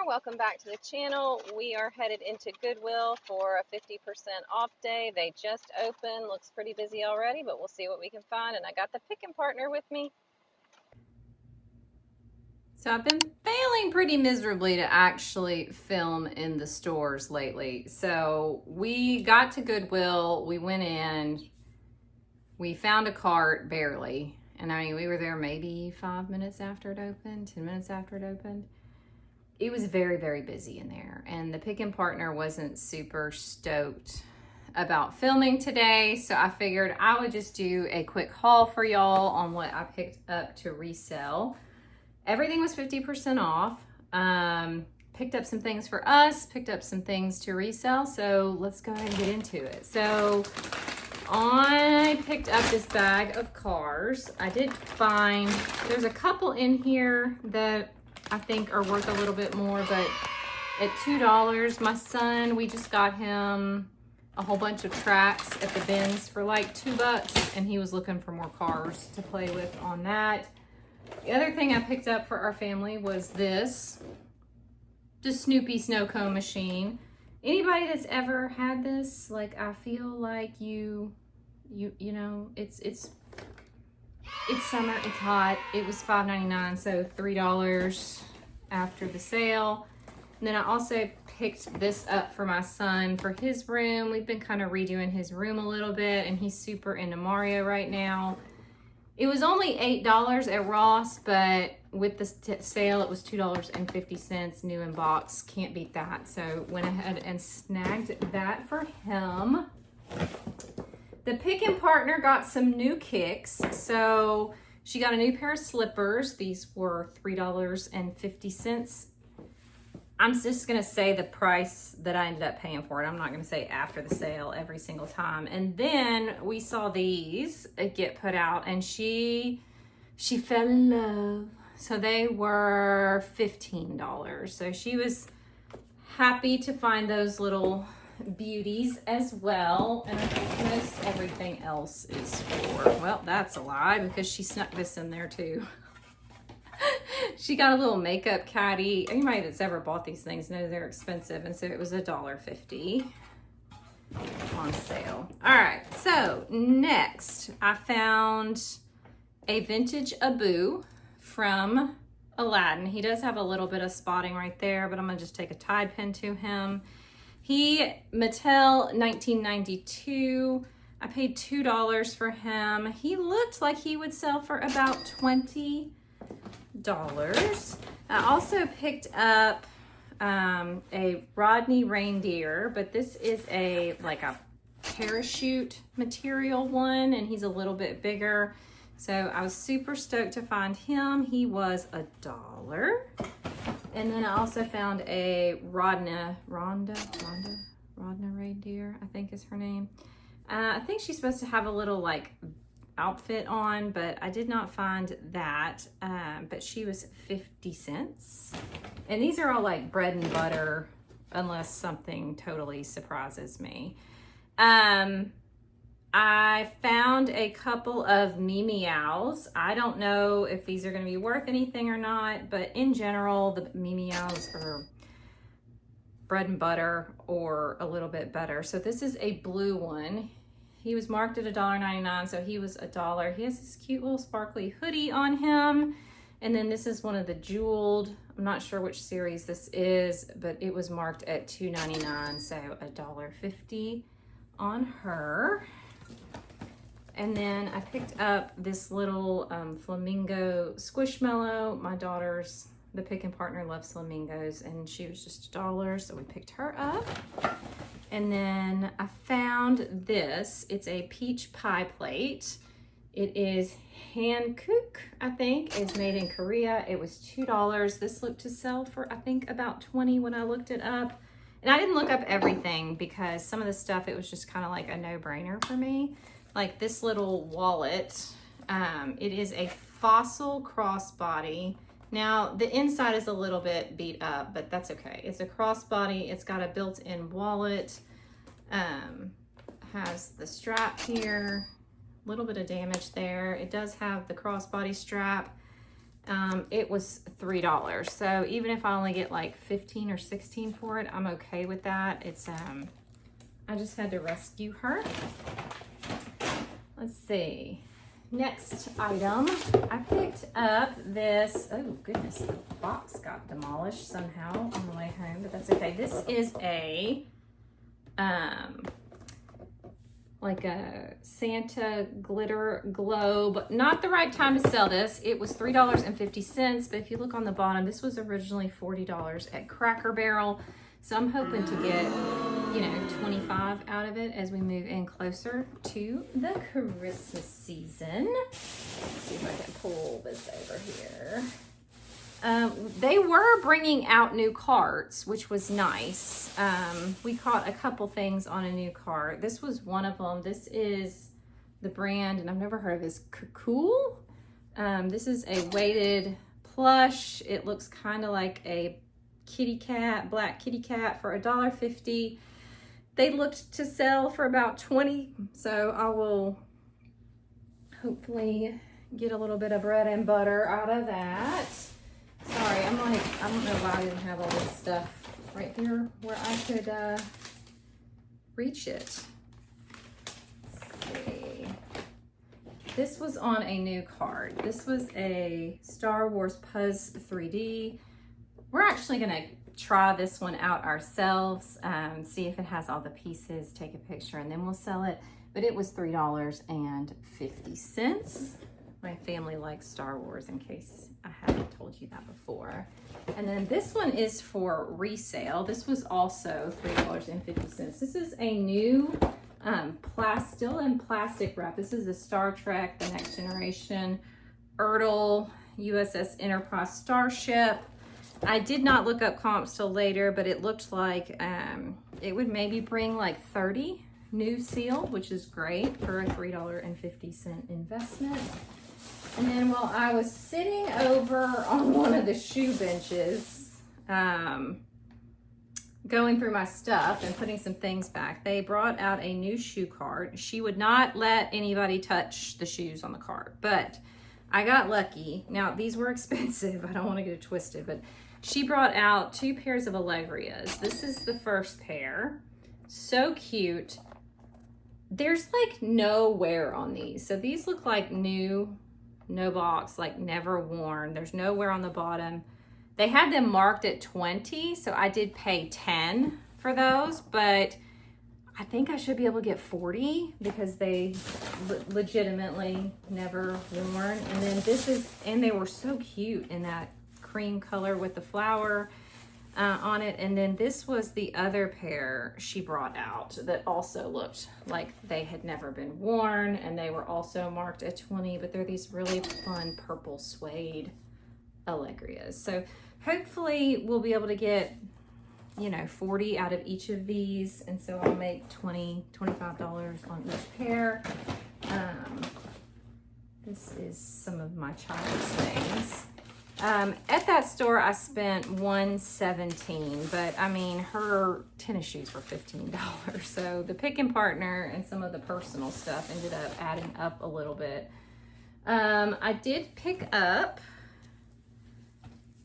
Welcome back to the channel. We are headed into Goodwill for a 50% off day. They just opened. Looks pretty busy already, but we'll see what we can find. And I got the picking partner with me. So I've been failing pretty miserably to actually film in the stores lately. So we got to Goodwill, we went in, we found a cart barely. And I mean, we were there maybe 5 minutes after it opened, 10 minutes after it opened. It was very, very busy in there. And the picking partner wasn't super stoked about filming today. So I figured I would just do a quick haul for y'all on what I picked up to resell. Everything was 50% off. Picked up some things for us, picked up some things to resell. So let's go ahead and get into it. So I picked up this bag of cars. I did find, there's a couple in here that I think are worth a little bit more, but at $2, my son, we just got him a whole bunch of tracks at the bins for like $2, and he was looking for more cars to play with on that. The other thing I picked up for our family was this, the Snoopy snow cone machine. Anybody that's ever had this, like, I feel like you know, it's summer, it's hot. It was $5.99, so $3 after the sale. And then I also picked this up for my son for his room. We've been kind of redoing his room a little bit, and he's super into Mario right now. It was only $8 at Ross, but with the sale, it was $2.50 new in box. Can't beat that. So went ahead and snagged that for him. The picking partner got some new kicks. So she got a new pair of slippers. These were $3.50. I'm just going to say the price that I ended up paying for it. I'm not going to say after the sale every single time. And then we saw these get put out, and she fell in love. So they were $15. So she was happy to find those little beauties as well. And I think most everything else is for, well, that's a lie because she snuck this in there too. She got a little makeup caddy. Anybody that's ever bought these things knows they're expensive, and so it was $1.50 on sale. All right, so next I found a vintage Abu from Aladdin. He does have a little bit of spotting right there, but I'm gonna just take a Tide pen to him. Mattel 1992. I paid $2 for him. He looked like he would sell for about $20. I also picked up a Rodney reindeer, but this is like a parachute material one, and he's a little bit bigger. So I was super stoked to find him. He was $1. And then I also found a Rhonda reindeer, I think is her name. I think she's supposed to have a little like outfit on, but I did not find that. But she was 50 cents. And these are all like bread and butter, unless something totally surprises me. I found a couple of Meows. I don't know if these are going to be worth anything or not, but in general, the Meows are bread and butter or a little bit better. So this is a blue one. He was marked at $1.99, so he was $1. He has this cute little sparkly hoodie on him. And then this is one of the jeweled, I'm not sure which series this is, but it was marked at $2.99, so $1.50 on her. And then I picked up this little flamingo squishmallow. My daughter's, the picking partner, loves flamingos, and she was just $1, so we picked her up. And then I found this. It's a peach pie plate. It is Hankook, I think. It's made in Korea. It was $2. This looked to sell for, I think, about $20 when I looked it up. And I didn't look up everything because some of the stuff, it was just kind of like a no-brainer for me. Like this little wallet. It is a fossil crossbody. Now, the inside is a little bit beat up, but that's okay. It's a crossbody. It's got a built-in wallet. Has the strap here. A little bit of damage there. It does have the crossbody strap. it was $3. So even if I only get like 15 or 16 for it, I'm okay with that. It's, I just had to rescue her. Let's see. Next item, I picked up this, oh goodness, the box got demolished somehow on the way home, but that's okay. This is a, like a Santa glitter globe. Not the right time to sell this. It was $3.50, but if you look on the bottom, this was originally $40 at Cracker Barrel. So I'm hoping to get, you know, 25 out of it as we move in closer to the Christmas season. Let's see if I can pull this over here. They were bringing out new carts, which was nice. We caught a couple things on a new cart. This was one of them. This is the brand, and I've never heard of this, Cool. This is a weighted plush. It looks kind of like a kitty cat, black kitty cat, for $1.50. They looked to sell for about $20, so I will hopefully get a little bit of bread and butter out of that. Sorry, I'm like, I don't know why I didn't have all this stuff right here where I could reach it. Let's see. This was on a new card. This was a Star Wars Puzz 3D. We're actually gonna try this one out ourselves, see if it has all the pieces, take a picture, and then we'll sell it. But it was $3.50. My family likes Star Wars, in case I haven't told you that before. And then this one is for resale. This was also $3.50. This is a new still in plastic wrap. This is the Star Trek, The Next Generation, Ertl, USS Enterprise Starship. I did not look up comps till later, but it looked like it would maybe bring like 30 new sealed, which is great for a $3.50 investment. And then while I was sitting over on one of the shoe benches, going through my stuff and putting some things back, they brought out a new shoe cart. She would not let anybody touch the shoes on the cart, but I got lucky. Now, these were expensive. I don't want to get it twisted, but she brought out 2 pairs of Allegrias. This is the first pair. So cute. There's like no wear on these. So these look like new, no box, like never worn. There's no wear on the bottom. They had them marked at 20, so I did pay 10 for those, but I think I should be able to get 40 because they legitimately never worn. And then this is, and they were so cute in that cream color with the flower on it. And then this was the other pair she brought out that also looked like they had never been worn, and they were also marked at 20, but they're these really fun purple suede Allegrias. So hopefully we'll be able to get, you know, 40 out of each of these, and so I'll make $25 on each pair. This is some of my child's things. At that store I spent $117, but I mean her tennis shoes were $15, so the picking partner and some of the personal stuff ended up adding up a little bit. I did pick up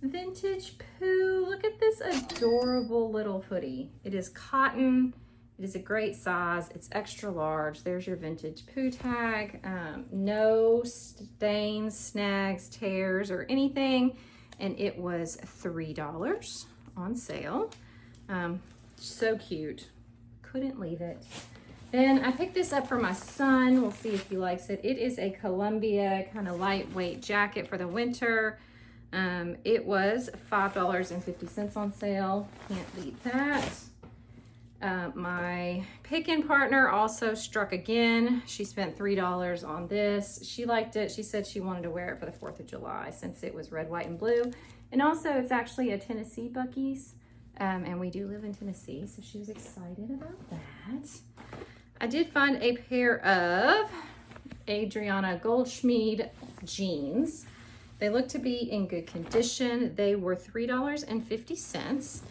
Vintage Pooh. Look at this adorable little hoodie. It is cotton. It is a great size. It's extra large. There's your Vintage Pooh tag. No stains, snags, tears, or anything. And it was $3 on sale. So cute. Couldn't leave it. Then I picked this up for my son. We'll see if he likes it. It is a Columbia kind of lightweight jacket for the winter. It was $5.50 on sale. Can't beat that. My pick-in partner also struck again. She spent $3 on this. She liked it. She said she wanted to wear it for the 4th of July since it was red, white, and blue. And also it's actually a Tennessee Buc-ee's. And we do live in Tennessee, so she was excited about that. I did find a pair of Adriana Goldschmied jeans. They look to be in good condition. They were $3.50.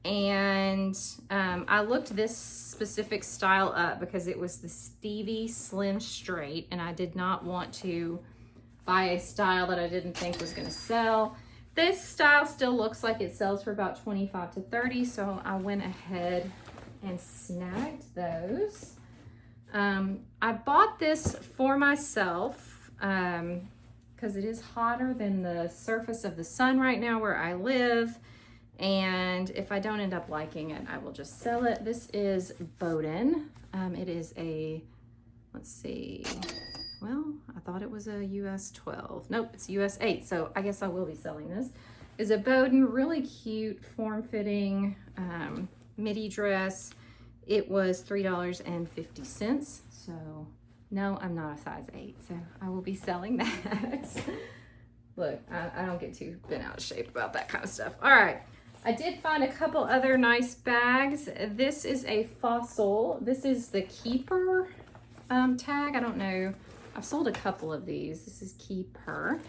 And I looked this specific style up because it was the Stevie Slim Straight, and I did not want to buy a style that I didn't think was gonna sell. This style still looks like it sells for about 25 to 30, so I went ahead and snagged those. I bought this for myself because it is hotter than the surface of the sun right now where I live. And if I don't end up liking it, I will just sell it. This is Bowden. It is a, let's see, well, I thought it was a US 12. Nope, it's US 8, so I guess I will be selling this. It's a Bowden, really cute, form-fitting midi dress. It was $3.50, so no, I'm not a size 8, so I will be selling that. Look, I don't get too bent out of shape about that kind of stuff. All right. I did find a couple other nice bags. This is a Fossil. This is the Keeper tag. I don't know. I've sold a couple of these. This is Keeper.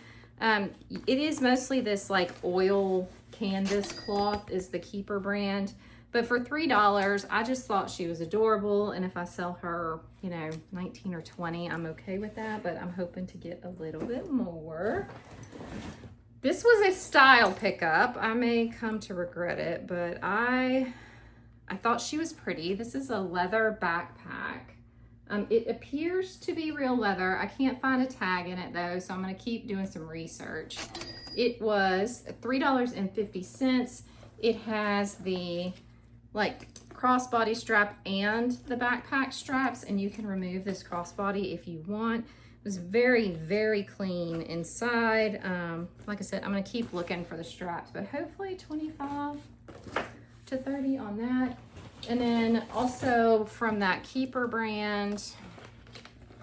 It is mostly this like oil canvas cloth is the Keeper brand. But for $3, I just thought she was adorable. And if I sell her, you know, 19 or 20, I'm okay with that. But I'm hoping to get a little bit more. This was a style pickup. I may come to regret it, but I thought she was pretty. This is a leather backpack. It appears to be real leather. I can't find a tag in it though, so I'm gonna keep doing some research. It was $3.50. It has the like crossbody strap and the backpack straps, and you can remove this crossbody if you want. It was very, very clean inside. Like I said, I'm gonna keep looking for the straps, but hopefully 25 to 30 on that. And then also from that Keeper brand,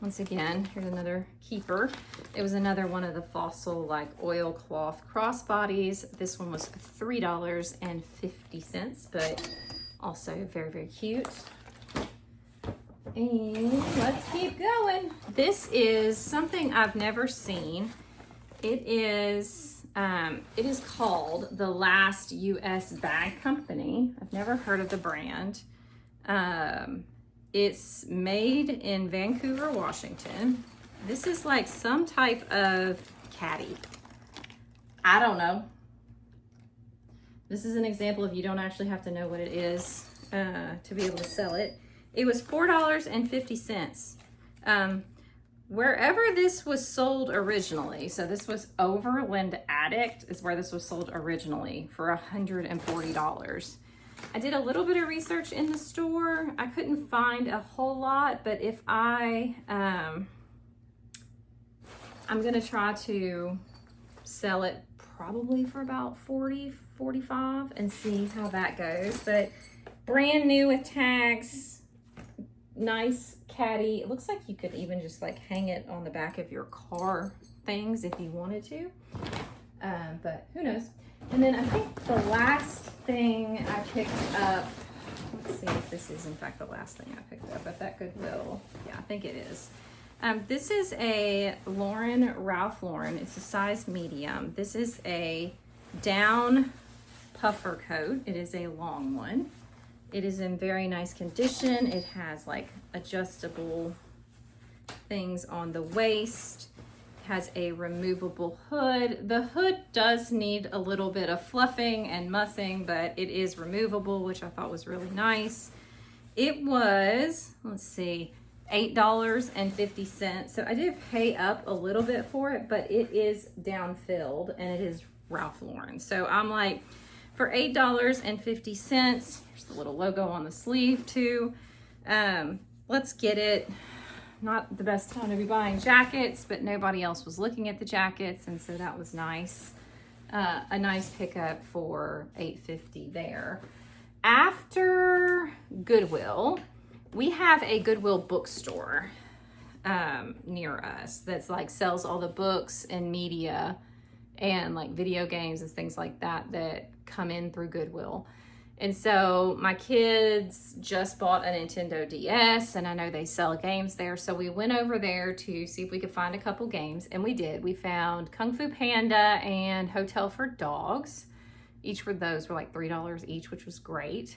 once again, here's another Keeper. It was another one of the Fossil like oilcloth crossbodies. This one was $3.50, but also very, very cute. And let's keep going. This is something I've never seen. It is called The Last US Bag Company. I've never heard of the brand. It's made in Vancouver, Washington. This is like some type of caddy. I don't know. This is an example of you don't actually have to know what it is to be able to sell it. It was $4.50. Wherever this was sold originally, so this was Overland Addict is where this was sold originally for $140. I did a little bit of research in the store. I couldn't find a whole lot, but if I'm gonna try to sell it probably for about 40, 45 and see how that goes. But brand new with tags. Nice caddy. It looks like you could even just like hang it on the back of your car things if you wanted to, but who knows. And then I think the last thing I picked up, let's see if this is in fact the last thing I picked up at that Goodwill. Yeah, I think it is. This is a Ralph Lauren. It's a size medium. This is a down puffer coat. It is a long one. It is in very nice condition. It has like adjustable things on the waist. It has a removable hood. The hood does need a little bit of fluffing and mussing, but it is removable, which I thought was really nice. It was, let's see, $8.50. So I did pay up a little bit for it, but it is down-filled and it is Ralph Lauren. So I'm like, for $8.50, here's the little logo on the sleeve too. Let's get it. Not the best time to be buying jackets, but nobody else was looking at the jackets, and so that was nice. A nice pickup for $8.50 there. After Goodwill, we have a Goodwill bookstore near us that's like sells all the books and media and like video games and things like that that come in through Goodwill. And so my kids just bought a Nintendo DS, and I know they sell games there. So we went over there to see if we could find a couple games, and we did. We found Kung Fu Panda and Hotel for Dogs. Each of those were like $3 each, which was great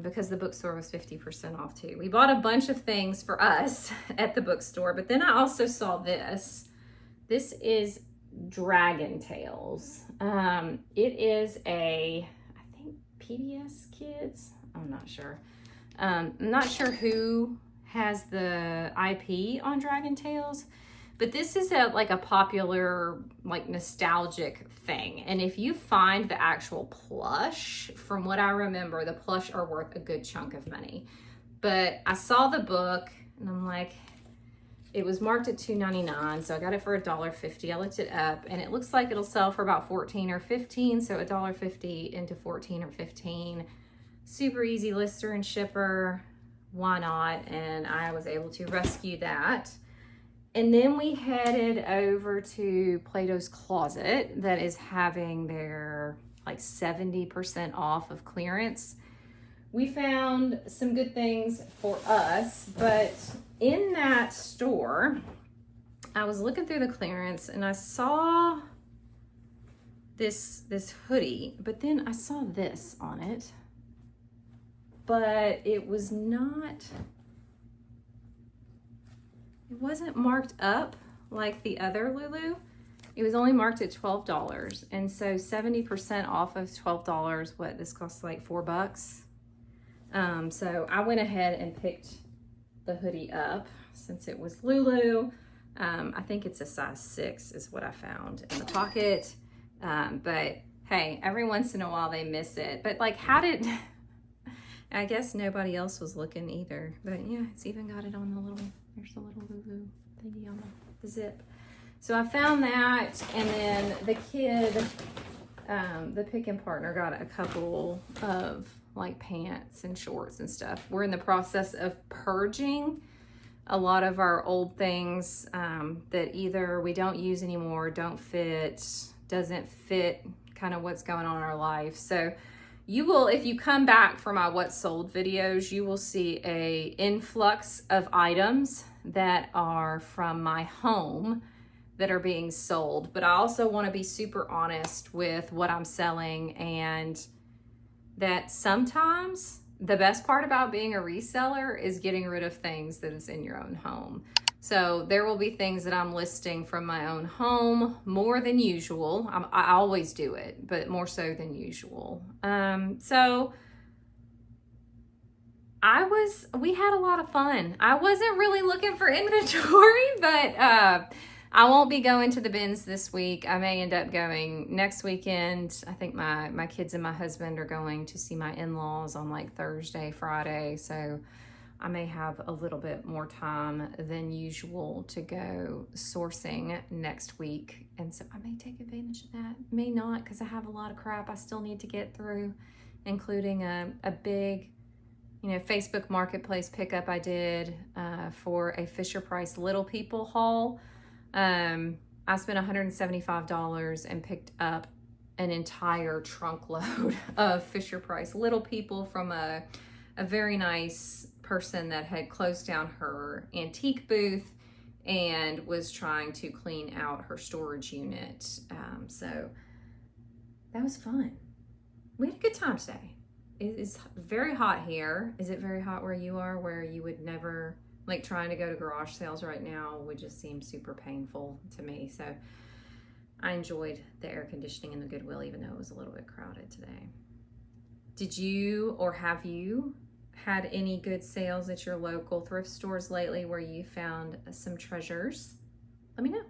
because the bookstore was 50% off too. We bought a bunch of things for us at the bookstore, but then I also saw this. This is Dragon Tales. It is I think PBS Kids. I'm not sure. I'm not sure who has the IP on Dragon Tales, but this is like a popular, like nostalgic thing. And if you find the actual plush, from what I remember, the plush are worth a good chunk of money. But I saw the book and I'm like, it was marked at $2.99, so I got it for $1.50. I looked it up and it looks like it'll sell for about $14 or $15, so $1.50 into $14 or $15. Super easy lister and shipper. Why not? And I was able to rescue that. And then we headed over to Plato's Closet that is having their like 70% off of clearance. We found some good things for us, but in that store, I was looking through the clearance and I saw this hoodie, but then I saw this on it, but it wasn't marked up like the other Lulu. It was only marked at $12. And so 70% off of $12, what this costs like $4. So I went ahead and picked the hoodie up since it was Lulu. I think it's a size 6 is what I found in the pocket. But hey, every once in a while they miss it. But like, I guess nobody else was looking either. But yeah, it's even got it on the little, there's the little Lulu thingy on the zip. So I found that, and then the kid, the pickin' partner, got a couple of like pants and shorts and stuff. We're in the process of purging a lot of our old things that either we don't use anymore, doesn't fit kind of what's going on in our life. So you will, if you come back for my What Sold videos, you will see a influx of items that are from my home that are being sold. But I also want to be super honest with what I'm selling, and that sometimes the best part about being a reseller is getting rid of things that is in your own home. So there will be things that I'm listing from my own home more than usual. I always do it, but more so than usual. So we had a lot of fun. I wasn't really looking for inventory, but I won't be going to the bins this week. I may end up going next weekend. I think my kids and my husband are going to see my in-laws on like Thursday, Friday. So I may have a little bit more time than usual to go sourcing next week. And so I may take advantage of that. May not, because I have a lot of crap I still need to get through, including a big, Facebook Marketplace pickup I did for a Fisher-Price Little People haul. I spent $175 and picked up an entire trunk load of Fisher-Price Little People from a very nice person that had closed down her antique booth and was trying to clean out her storage unit. So that was fun. We had a good time today. It is very hot here. Is it very hot where you are, where you would never, like trying to go to garage sales right now would just seem super painful to me. So I enjoyed the air conditioning in the Goodwill, even though it was a little bit crowded today. Did you, or have you had any good sales at your local thrift stores lately where you found some treasures? Let me know.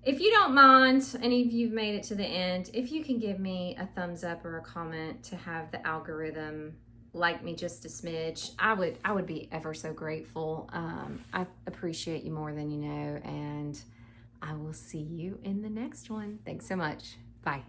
If you don't mind, any of you've made it to the end, if you can give me a thumbs up or a comment to have the algorithm like me just a smidge, I would be ever so grateful. I appreciate you more than you know, and I will see you in the next one. Thanks so much. Bye.